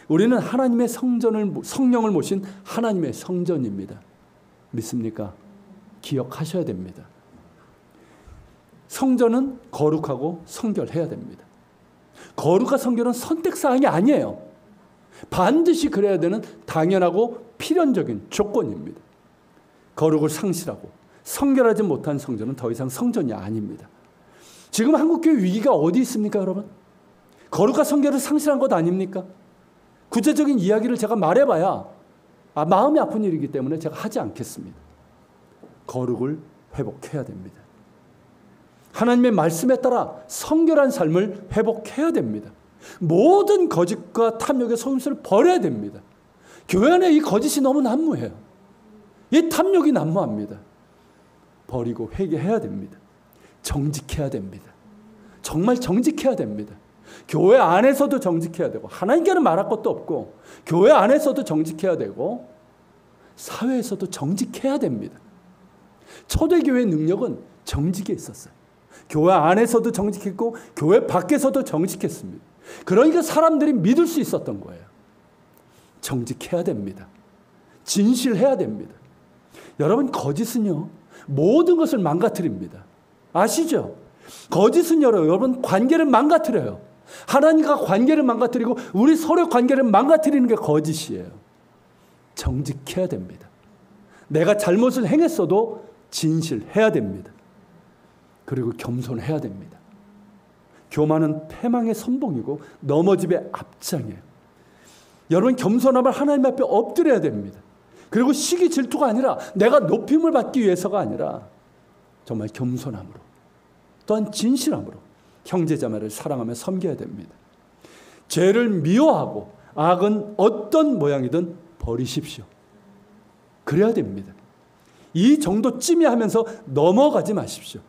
우리는 하나님의 성령을 모신 하나님의 성전입니다. 믿습니까? 기억하셔야 됩니다. 성전은 거룩하고 성결해야 됩니다. 거룩과 성결은 선택사항이 아니에요. 반드시 그래야 되는 당연하고 필연적인 조건입니다. 거룩을 상실하고 성결하지 못한 성전은 더 이상 성전이 아닙니다. 지금 한국교회 위기가 어디 있습니까, 여러분? 거룩과 성결을 상실한 것 아닙니까? 구체적인 이야기를 제가 말해봐야 마음이 아픈 일이기 때문에 제가 하지 않겠습니다. 거룩을 회복해야 됩니다. 하나님의 말씀에 따라 성결한 삶을 회복해야 됩니다. 모든 거짓과 탐욕의 속임수를 버려야 됩니다. 교회 안에 이 거짓이 너무 난무해요. 이 탐욕이 난무합니다. 버리고 회개해야 됩니다. 정직해야 됩니다. 정말 정직해야 됩니다. 교회 안에서도 정직해야 되고 하나님께는 말할 것도 없고 교회 안에서도 정직해야 되고 사회에서도 정직해야 됩니다. 초대교회의 능력은 정직에 있었어요. 교회 안에서도 정직했고 교회 밖에서도 정직했습니다. 그러니까 사람들이 믿을 수 있었던 거예요. 정직해야 됩니다. 진실해야 됩니다. 여러분, 거짓은요 모든 것을 망가뜨립니다. 아시죠? 거짓은 여러분 관계를 망가뜨려요. 하나님과 관계를 망가뜨리고 우리 서로 관계를 망가뜨리는 게 거짓이에요. 정직해야 됩니다. 내가 잘못을 행했어도 진실해야 됩니다. 그리고 겸손해야 됩니다. 교만은 패망의 선봉이고 넘어짐의 앞장이에요. 여러분, 겸손함을 하나님 앞에 엎드려야 됩니다. 그리고 시기 질투가 아니라 내가 높임을 받기 위해서가 아니라 정말 겸손함으로 또한 진실함으로 형제자매를 사랑하며 섬겨야 됩니다. 죄를 미워하고 악은 어떤 모양이든 버리십시오. 그래야 됩니다. 이 정도 찜이하면서 넘어가지 마십시오.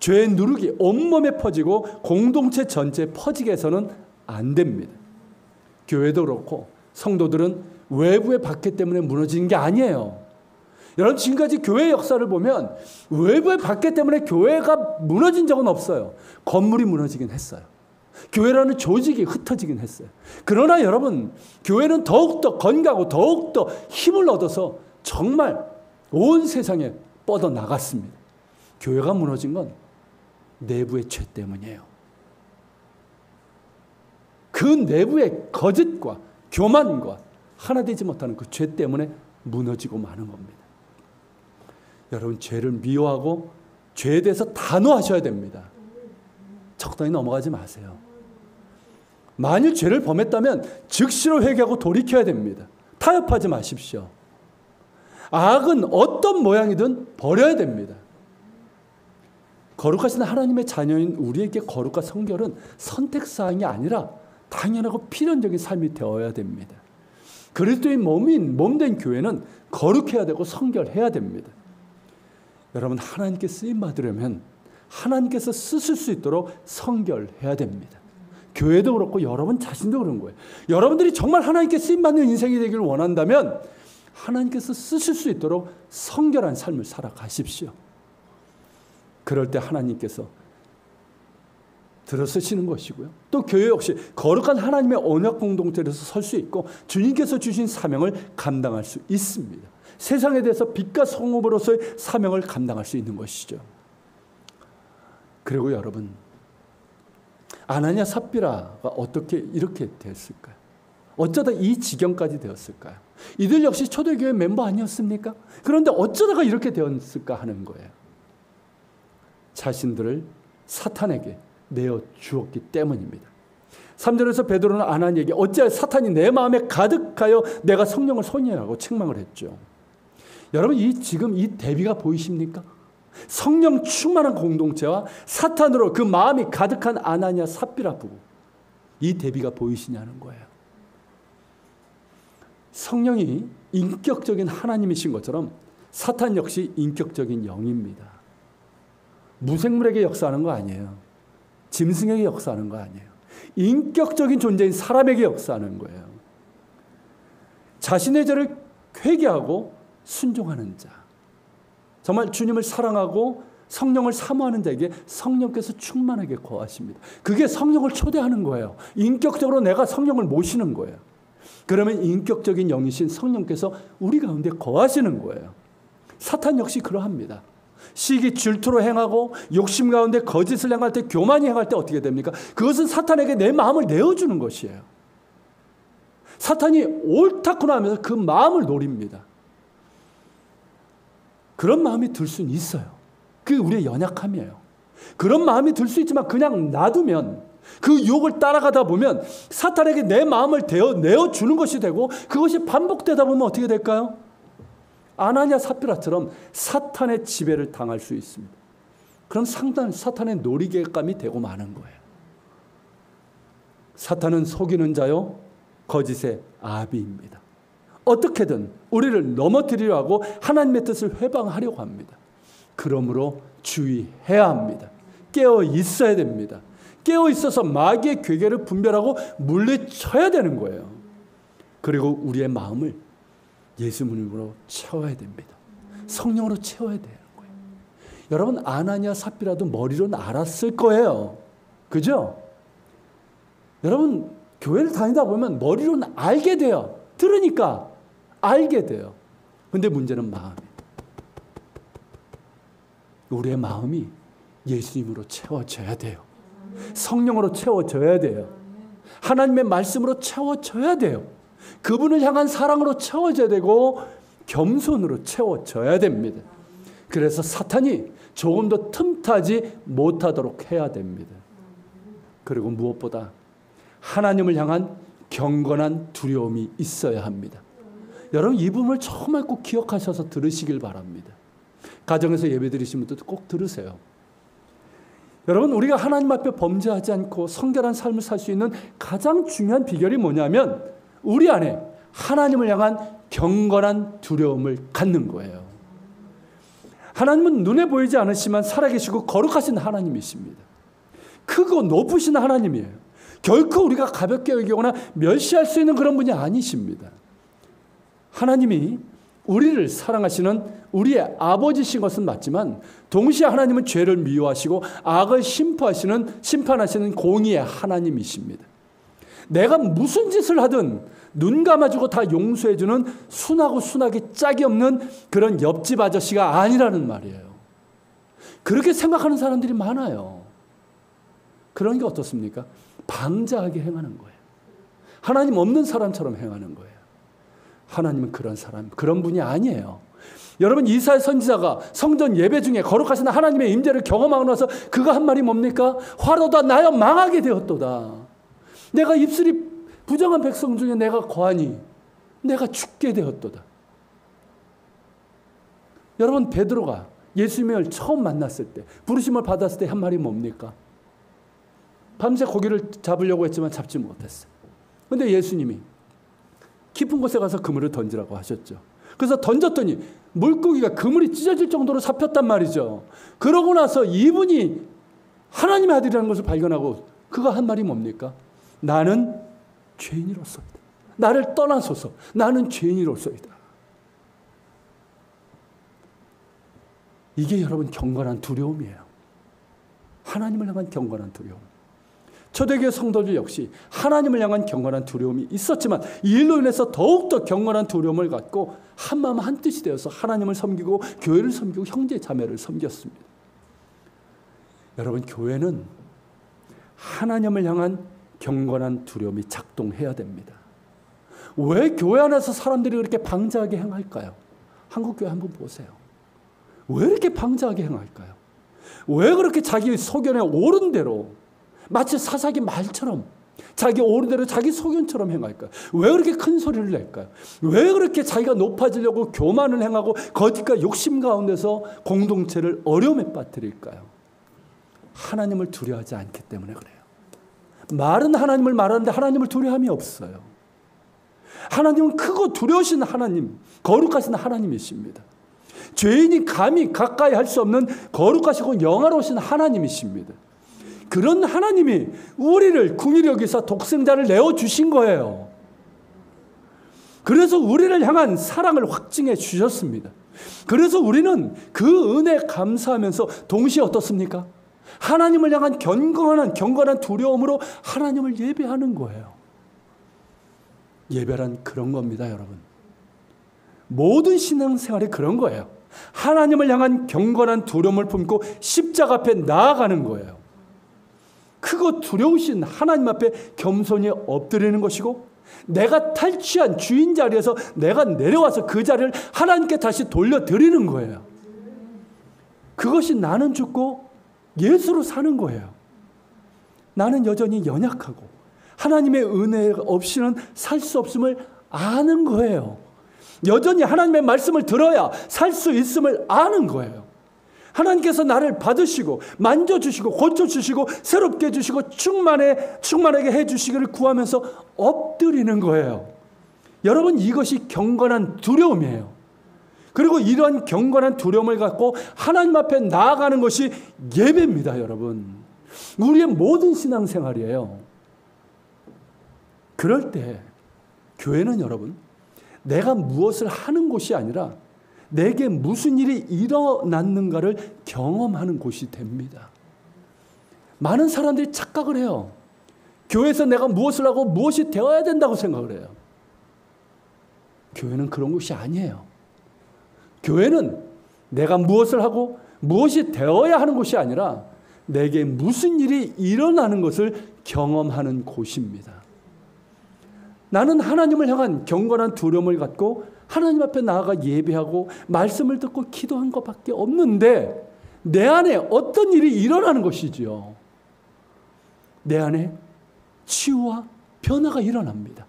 죄의 누룩이 온몸에 퍼지고 공동체 전체에 퍼지게 해서는 안 됩니다. 교회도 그렇고 성도들은 외부의 박해 때문에 무너지는 게 아니에요. 여러분, 지금까지 교회 역사를 보면 외부의 박해 때문에 교회가 무너진 적은 없어요. 건물이 무너지긴 했어요. 교회라는 조직이 흩어지긴 했어요. 그러나 여러분, 교회는 더욱더 건강하고 더욱더 힘을 얻어서 정말 온 세상에 뻗어나갔습니다. 교회가 무너진 건 내부의 죄 때문이에요. 그 내부의 거짓과 교만과 하나 되지 못하는 그 죄 때문에 무너지고 마는 겁니다. 여러분, 죄를 미워하고 죄에 대해서 단호하셔야 됩니다. 적당히 넘어가지 마세요. 만일 죄를 범했다면 즉시로 회개하고 돌이켜야 됩니다. 타협하지 마십시오. 악은 어떤 모양이든 버려야 됩니다. 거룩하신 하나님의 자녀인 우리에게 거룩과 성결은 선택사항이 아니라 당연하고 필연적인 삶이 되어야 됩니다. 그리스도의 몸된 교회는 거룩해야 되고 성결해야 됩니다. 여러분, 하나님께 쓰임받으려면 하나님께서 쓰실 수 있도록 성결해야 됩니다. 교회도 그렇고 여러분 자신도 그런 거예요. 여러분들이 정말 하나님께 쓰임받는 인생이 되기를 원한다면 하나님께서 쓰실 수 있도록 성결한 삶을 살아가십시오. 그럴 때 하나님께서 들어서시는 것이고요. 또 교회 역시 거룩한 하나님의 언약 공동체로서 설 수 있고 주님께서 주신 사명을 감당할 수 있습니다. 세상에 대해서 빛과 성읍으로서의 사명을 감당할 수 있는 것이죠. 그리고 여러분, 아나니아 삽비라가 어떻게 이렇게 됐을까요? 어쩌다 이 지경까지 되었을까요? 이들 역시 초대교회 멤버 아니었습니까? 그런데 어쩌다가 이렇게 되었을까 하는 거예요. 자신들을 사탄에게 내어주었기 때문입니다. 3절에서 베드로는 아나니에게 어찌하여 사탄이 내 마음에 가득하여 내가 성령을 소멸하고 책망을 했죠. 여러분, 지금 이 대비가 보이십니까? 성령 충만한 공동체와 사탄으로 그 마음이 가득한 아나니아 삽비라 부부, 이 대비가 보이시냐는 거예요. 성령이 인격적인 하나님이신 것처럼 사탄 역시 인격적인 영입니다. 무생물에게 역사하는 거 아니에요. 짐승에게 역사하는 거 아니에요. 인격적인 존재인 사람에게 역사하는 거예요. 자신의 죄를 회개하고 순종하는 자, 정말 주님을 사랑하고 성령을 사모하는 자에게 성령께서 충만하게 거하십니다. 그게 성령을 초대하는 거예요. 인격적으로 내가 성령을 모시는 거예요. 그러면 인격적인 영이신 성령께서 우리 가운데 거하시는 거예요. 사탄 역시 그러합니다. 시기 질투로 행하고 욕심 가운데 거짓을 행할 때, 교만이 행할 때 어떻게 됩니까? 그것은 사탄에게 내 마음을 내어주는 것이에요. 사탄이 옳다구나 하면서 그 마음을 노립니다. 그런 마음이 들 수는 있어요. 그게 우리의 연약함이에요. 그런 마음이 들 수 있지만 그냥 놔두면, 그 유혹을 따라가다 보면 사탄에게 내 마음을 내어주는 것이 되고 그것이 반복되다 보면 어떻게 될까요? 아나니아 삽비라처럼 사탄의 지배를 당할 수 있습니다. 그럼 사탄의 놀이개감이 되고 마는 거예요. 사탄은 속이는 자요 거짓의 아비입니다. 어떻게든 우리를 넘어뜨리려 하고 하나님의 뜻을 회방하려고 합니다. 그러므로 주의해야 합니다. 깨어 있어야 됩니다. 깨어 있어서 마귀의 괴계를 분별하고 물리쳐야 되는 거예요. 그리고 우리의 마음을 예수님으로 채워야 됩니다. 성령으로 채워야 되는 거예요. 여러분, 아나니아 삽비라도 머리로는 알았을 거예요. 그죠? 여러분, 교회를 다니다 보면 머리로는 알게 돼요. 들으니까 알게 돼요. 근데 문제는 마음이에요. 우리의 마음이 예수님으로 채워져야 돼요. 성령으로 채워져야 돼요. 하나님의 말씀으로 채워져야 돼요. 그분을 향한 사랑으로 채워져야 되고 겸손으로 채워져야 됩니다. 그래서 사탄이 조금 더 틈타지 못하도록 해야 됩니다. 그리고 무엇보다 하나님을 향한 경건한 두려움이 있어야 합니다. 여러분, 이 부분을 정말 꼭 기억하셔서 들으시길 바랍니다. 가정에서 예배 드리시는 분들도 꼭 들으세요. 여러분, 우리가 하나님 앞에 범죄하지 않고 성결한 삶을 살 수 있는 가장 중요한 비결이 뭐냐면 우리 안에 하나님을 향한 경건한 두려움을 갖는 거예요. 하나님은 눈에 보이지 않으시지만 살아계시고 거룩하신 하나님이십니다. 크고 높으신 하나님이에요. 결코 우리가 가볍게 여기거나 멸시할 수 있는 그런 분이 아니십니다. 하나님이 우리를 사랑하시는 우리의 아버지신 것은 맞지만 동시에 하나님은 죄를 미워하시고 악을 심판하시는 공의의 하나님이십니다. 내가 무슨 짓을 하든 눈 감아주고 다 용서해주는 순하고 순하게 짝이 없는 그런 옆집 아저씨가 아니라는 말이에요. 그렇게 생각하는 사람들이 많아요. 그런 게 어떻습니까? 방자하게 행하는 거예요. 하나님 없는 사람처럼 행하는 거예요. 하나님은 그런 분이 아니에요. 여러분, 이사야 선지자가 성전 예배 중에 거룩하신 하나님의 임재를 경험하고 나서 그가 한 말이 뭡니까? 화로다 나여 망하게 되었도다. 내가 입술이 부정한 백성 중에 내가 거하니 내가 죽게 되었도다. 여러분, 베드로가 예수님을 처음 만났을 때, 부르심을 받았을 때 한 말이 뭡니까? 밤새 고기를 잡으려고 했지만 잡지 못했어요. 그런데 예수님이 깊은 곳에 가서 그물을 던지라고 하셨죠. 그래서 던졌더니 물고기가 그물이 찢어질 정도로 잡혔단 말이죠. 그러고 나서 이분이 하나님의 아들이라는 것을 발견하고 그가 한 말이 뭡니까? 나는 죄인이로소이다. 나를 떠나소서. 나는 죄인이로소이다. 이게 여러분 경건한 두려움이에요. 하나님을 향한 경건한 두려움. 초대교회 성도들 역시 하나님을 향한 경건한 두려움이 있었지만 이 일로 인해서 더욱더 경건한 두려움을 갖고 한마음 한뜻이 되어서 하나님을 섬기고 교회를 섬기고 형제 자매를 섬겼습니다. 여러분, 교회는 하나님을 향한 경건한 두려움이 작동해야 됩니다. 왜 교회 안에서 사람들이 그렇게 방자하게 행할까요? 한국교회 한번 보세요. 왜 이렇게 방자하게 행할까요? 왜 그렇게 자기 소견에 옳은 대로 마치 사사기 말처럼 자기 옳은 대로 자기 소견처럼 행할까요? 왜 그렇게 큰 소리를 낼까요? 왜 그렇게 자기가 높아지려고 교만을 행하고 거짓과 욕심 가운데서 공동체를 어려움에 빠뜨릴까요? 하나님을 두려워하지 않기 때문에 그래요. 말은 하나님을 말하는데 하나님을 두려움이 없어요. 하나님은 크고 두려우신 하나님, 거룩하신 하나님이십니다. 죄인이 감히 가까이 할 수 없는 거룩하시고 영화로우신 하나님이십니다. 그런 하나님이 우리를 긍휼히 여기사 독생자를 내어주신 거예요. 그래서 우리를 향한 사랑을 확증해 주셨습니다. 그래서 우리는 그 은혜에 감사하면서 동시에 어떻습니까? 하나님을 향한 경건한 두려움으로 하나님을 예배하는 거예요. 예배란 그런 겁니다, 여러분. 모든 신앙생활이 그런 거예요. 하나님을 향한 경건한 두려움을 품고 십자가 앞에 나아가는 거예요. 크고 두려우신 하나님 앞에 겸손히 엎드리는 것이고 내가 탈취한 주인 자리에서 내가 내려와서 그 자리를 하나님께 다시 돌려드리는 거예요. 그것이 나는 죽고 예수로 사는 거예요. 나는 여전히 연약하고 하나님의 은혜 없이는 살 수 없음을 아는 거예요. 여전히 하나님의 말씀을 들어야 살 수 있음을 아는 거예요. 하나님께서 나를 받으시고 만져주시고 고쳐주시고 새롭게 해주시고 충만하게 해주시기를 구하면서 엎드리는 거예요. 여러분, 이것이 경건한 두려움이에요. 그리고 이러한 경건한 두려움을 갖고 하나님 앞에 나아가는 것이 예배입니다, 여러분. 우리의 모든 신앙생활이에요. 그럴 때 교회는 여러분, 내가 무엇을 하는 곳이 아니라 내게 무슨 일이 일어났는가를 경험하는 곳이 됩니다. 많은 사람들이 착각을 해요. 교회에서 내가 무엇을 하고 무엇이 되어야 된다고 생각을 해요. 교회는 그런 곳이 아니에요. 교회는 내가 무엇을 하고 무엇이 되어야 하는 곳이 아니라 내게 무슨 일이 일어나는 것을 경험하는 곳입니다. 나는 하나님을 향한 경건한 두려움을 갖고 하나님 앞에 나아가 예배하고 말씀을 듣고 기도한 것밖에 없는데 내 안에 어떤 일이 일어나는 것이지요. 내 안에 치유와 변화가 일어납니다.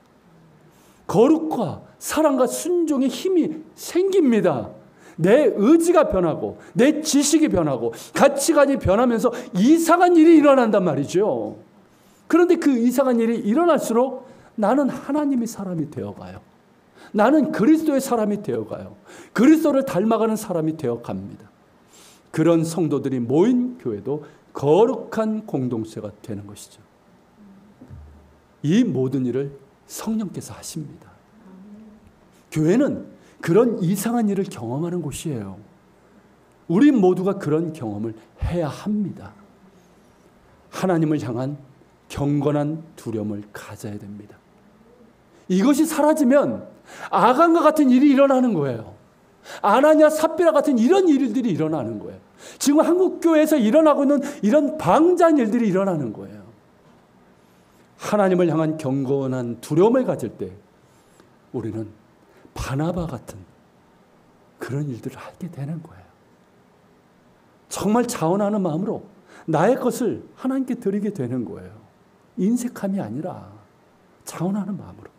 거룩과 사랑과 순종의 힘이 생깁니다. 내 의지가 변하고 내 지식이 변하고 가치관이 변하면서 이상한 일이 일어난단 말이죠. 그런데 그 이상한 일이 일어날수록 나는 하나님의 사람이 되어가요. 나는 그리스도의 사람이 되어가요. 그리스도를 닮아가는 사람이 되어갑니다. 그런 성도들이 모인 교회도 거룩한 공동체가 되는 것이죠. 이 모든 일을 성령께서 하십니다. 교회는 그런 이상한 일을 경험하는 곳이에요. 우리 모두가 그런 경험을 해야 합니다. 하나님을 향한 경건한 두려움을 가져야 됩니다. 이것이 사라지면 아간과 같은 일이 일어나는 거예요. 아나니아 삽비라 같은 이런 일들이 일어나는 거예요. 지금 한국교회에서 일어나고 있는 이런 방자한 일들이 일어나는 거예요. 하나님을 향한 경건한 두려움을 가질 때 우리는 바나바 같은 그런 일들을 하게 되는 거예요. 정말 자원하는 마음으로 나의 것을 하나님께 드리게 되는 거예요. 인색함이 아니라 자원하는 마음으로.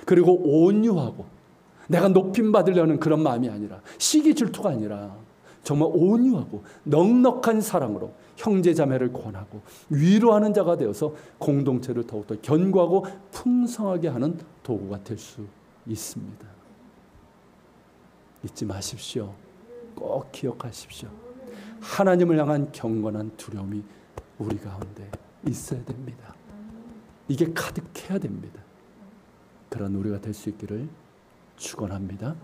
그리고 온유하고 내가 높임 받으려는 그런 마음이 아니라 시기 질투가 아니라 정말 온유하고 넉넉한 사랑으로 형제 자매를 권하고 위로하는 자가 되어서 공동체를 더욱더 견고하고 풍성하게 하는 도구가 될 수 있습니다. 잊지 마십시오. 꼭 기억하십시오. 하나님을 향한 경건한 두려움이 우리 가운데 있어야 됩니다. 이게 가득해야 됩니다. 그런 우리가 될 수 있기를 축원합니다.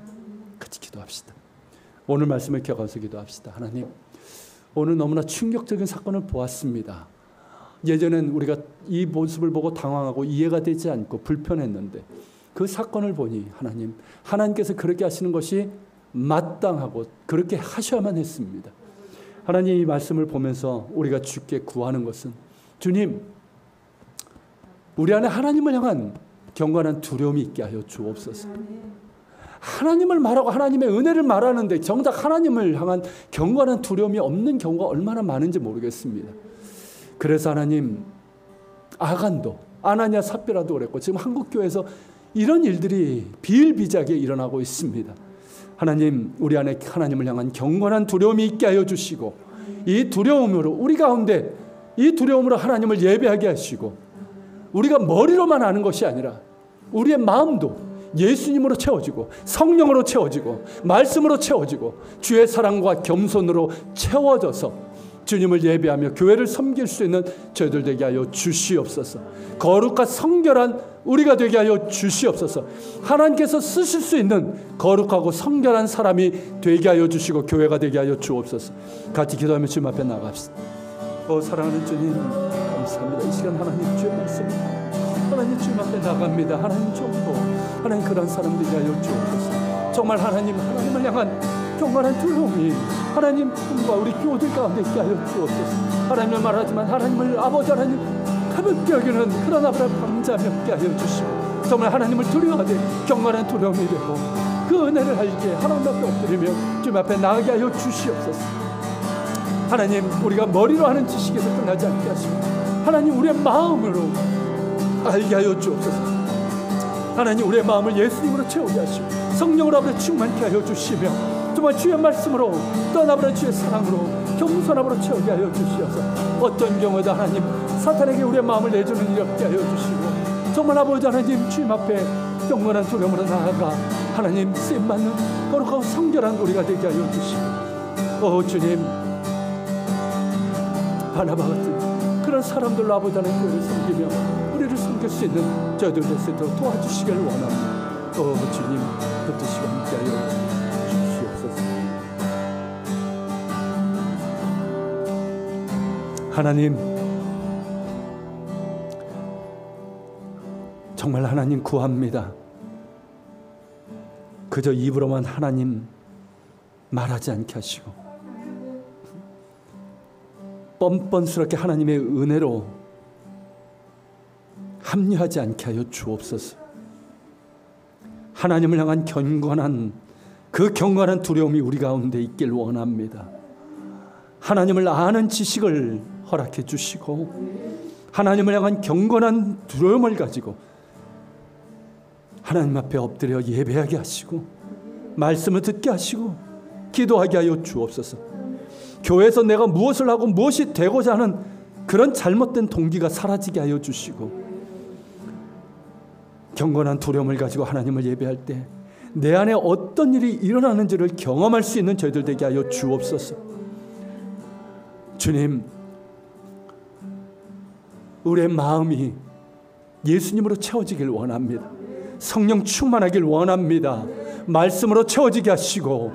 같이 기도합시다. 오늘 말씀을 기억하면서 기도합시다. 하나님, 오늘 너무나 충격적인 사건을 보았습니다. 예전엔 우리가 이 모습을 보고 당황하고 이해가 되지 않고 불편했는데 그 사건을 보니 하나님께서 그렇게 하시는 것이 마땅하고 그렇게 하셔야만 했습니다. 하나님, 이 말씀을 보면서 우리가 주께 구하는 것은 주님, 우리 안에 하나님을 향한 경건한 두려움이 있게 하여 주옵소서. 하나님을 말하고 하나님의 은혜를 말하는데 정작 하나님을 향한 경건한 두려움이 없는 경우가 얼마나 많은지 모르겠습니다. 그래서 하나님, 아간도 아나니아 삽비라도 그랬고 지금 한국교회에서 이런 일들이 비일비재하게 일어나고 있습니다. 하나님, 우리 안에 하나님을 향한 경건한 두려움이 있게 하여 주시고 이 두려움으로 우리 가운데 이 두려움으로 하나님을 예배하게 하시고 우리가 머리로만 아는 것이 아니라 우리의 마음도 예수님으로 채워지고 성령으로 채워지고 말씀으로 채워지고 주의 사랑과 겸손으로 채워져서 주님을 예배하며 교회를 섬길 수 있는 저희들 되게 하여 주시옵소서. 거룩과 성결한 우리가 되게 하여 주시옵소서. 하나님께서 쓰실 수 있는 거룩하고 성결한 사람이 되게 하여 주시고 교회가 되게 하여 주옵소서. 같이 기도하며 주님 앞에 나갑시다. 사랑하는 주님, 감사합니다. 이 시간 하나님 주의 말씀 하나님 주님 앞에 나갑니다. 하나님 정도 하나님 그런 사람들이 하여 주옵소서. 정말 하나님을 향한 경건한 두려움이 하나님 품과 우리 교우들 가운데 있게 하여 주옵소서. 하나님을 말하지만 하나님을 아버지 하나님 가볍게 여기는 그런 아브라함 방자 몇 개 하여 주시고 정말 하나님을 두려워하되 경건한 두려움이 되고 그 은혜를 알게 하나님 앞에 엎드리며 주님 앞에 나가게 하여 주시옵소서. 하나님, 우리가 머리로 하는 지식에서 끝나지 않게 하시고 하나님 우리의 마음으로 알게 하여 주옵소서. 하나님, 우리의 마음을 예수님으로 채우게 하시고 성령으로 아버지 충만케 하여 주시며 정말 주의 말씀으로 떠나버려 주의 사랑으로 겸손함으로 채우게 하여 주시어서 어떤 경우에도 하나님 사탄에게 우리의 마음을 내주는 일이 없게 하여 주시고 정말 아버지 하나님 주님 앞에 경건한 두려움으로 나아가 하나님 쓰임받는 거룩하고 성결한 우리가 되게 하여 주시고 주님, 바나바 같은 그런 사람들로 아버지 하나님 교회를 섬기며 우리를 섬길 수 있는 저희들 될 수 있도록 도와주시기를 원합니다. 주님, 그 뜻과 함께하여 주시옵소서. 하나님, 정말 하나님 구합니다. 그저 입으로만 하나님 말하지 않게 하시고 뻔뻔스럽게 하나님의 은혜로 합리하지 않게 하여 주옵소서. 하나님을 향한 경건한 그 경건한 두려움이 우리 가운데 있길 원합니다. 하나님을 아는 지식을 허락해 주시고 하나님을 향한 경건한 두려움을 가지고 하나님 앞에 엎드려 예배하게 하시고 말씀을 듣게 하시고 기도하게 하여 주옵소서. 교회에서 내가 무엇을 하고 무엇이 되고자 하는 그런 잘못된 동기가 사라지게 하여 주시고 경건한 두려움을 가지고 하나님을 예배할 때 내 안에 어떤 일이 일어나는지를 경험할 수 있는 저희들 되게 하여 주옵소서. 주님, 우리의 마음이 예수님으로 채워지길 원합니다. 성령 충만하길 원합니다. 말씀으로 채워지게 하시고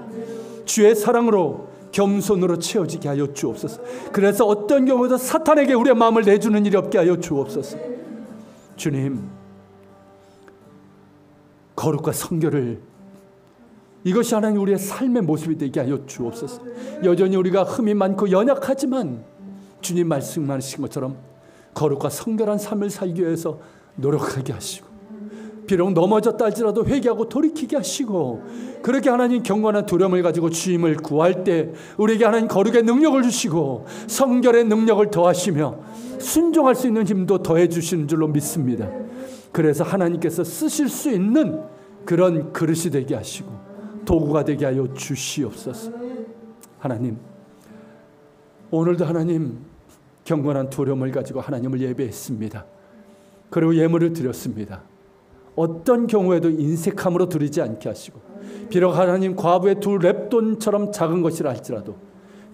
주의 사랑으로 겸손으로 채워지게 하여 주옵소서. 그래서 어떤 경우도 사탄에게 우리의 마음을 내주는 일이 없게 하여 주옵소서. 주님, 거룩과 성결을 이것이 하나님 우리의 삶의 모습이 되게 하여 주옵소서. 여전히 우리가 흠이 많고 연약하지만 주님 말씀하신 것처럼 거룩과 성결한 삶을 살기 위해서 노력하게 하시고 비록 넘어졌다 할지라도 회개하고 돌이키게 하시고, 그렇게 하나님 경건한 두려움을 가지고 주님을 구할 때 우리에게 하나님 거룩의 능력을 주시고 성결의 능력을 더하시며 순종할 수 있는 힘도 더해 주시는 줄로 믿습니다. 그래서 하나님께서 쓰실 수 있는 그런 그릇이 되게 하시고 도구가 되게 하여 주시옵소서. 하나님, 오늘도 하나님 경건한 두려움을 가지고 하나님을 예배했습니다. 그리고 예물을 드렸습니다. 어떤 경우에도 인색함으로 드리지 않게 하시고, 비록 하나님 과부의 두 렙돈처럼 작은 것이라 할지라도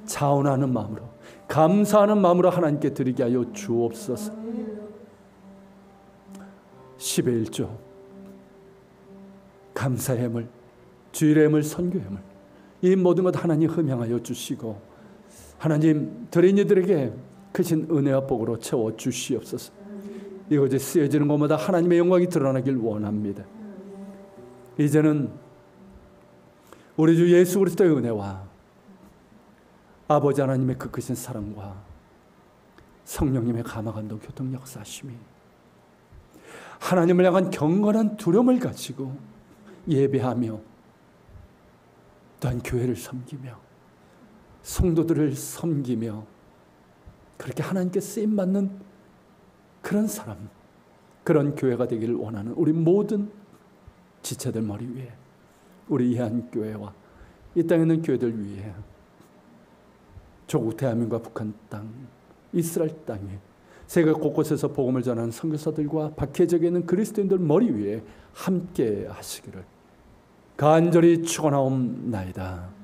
자원하는 마음으로, 감사하는 마음으로 하나님께 드리게 하여 주옵소서. 10의 1조 감사의 예물, 주일의 예물, 선교의 예물, 이 모든 것 하나님 흠양하여 주시고 하나님 드린 이들에게 크신 은혜와 복으로 채워 주시옵소서. 이곳에 쓰여지는 것마다 하나님의 영광이 드러나길 원합니다. 이제는 우리 주 예수 그리스도의 은혜와 아버지 하나님의 그 크신 사랑과 성령님의 감화감동 교통 역사하심이 하나님을 향한 경건한 두려움을 가지고 예배하며 또한 교회를 섬기며 성도들을 섬기며 그렇게 하나님께 쓰임받는 그런 사람, 그런 교회가 되기를 원하는 우리 모든 지체들 머리 위에, 우리 예한교회와 이 땅에 있는 교회들 위에, 조국 대한민국과 북한 땅, 이스라엘 땅에 세계 곳곳에서 복음을 전하는 선교사들과 박해적에 있는 그리스도인들 머리 위에 함께 하시기를 간절히 축원하옵나이다.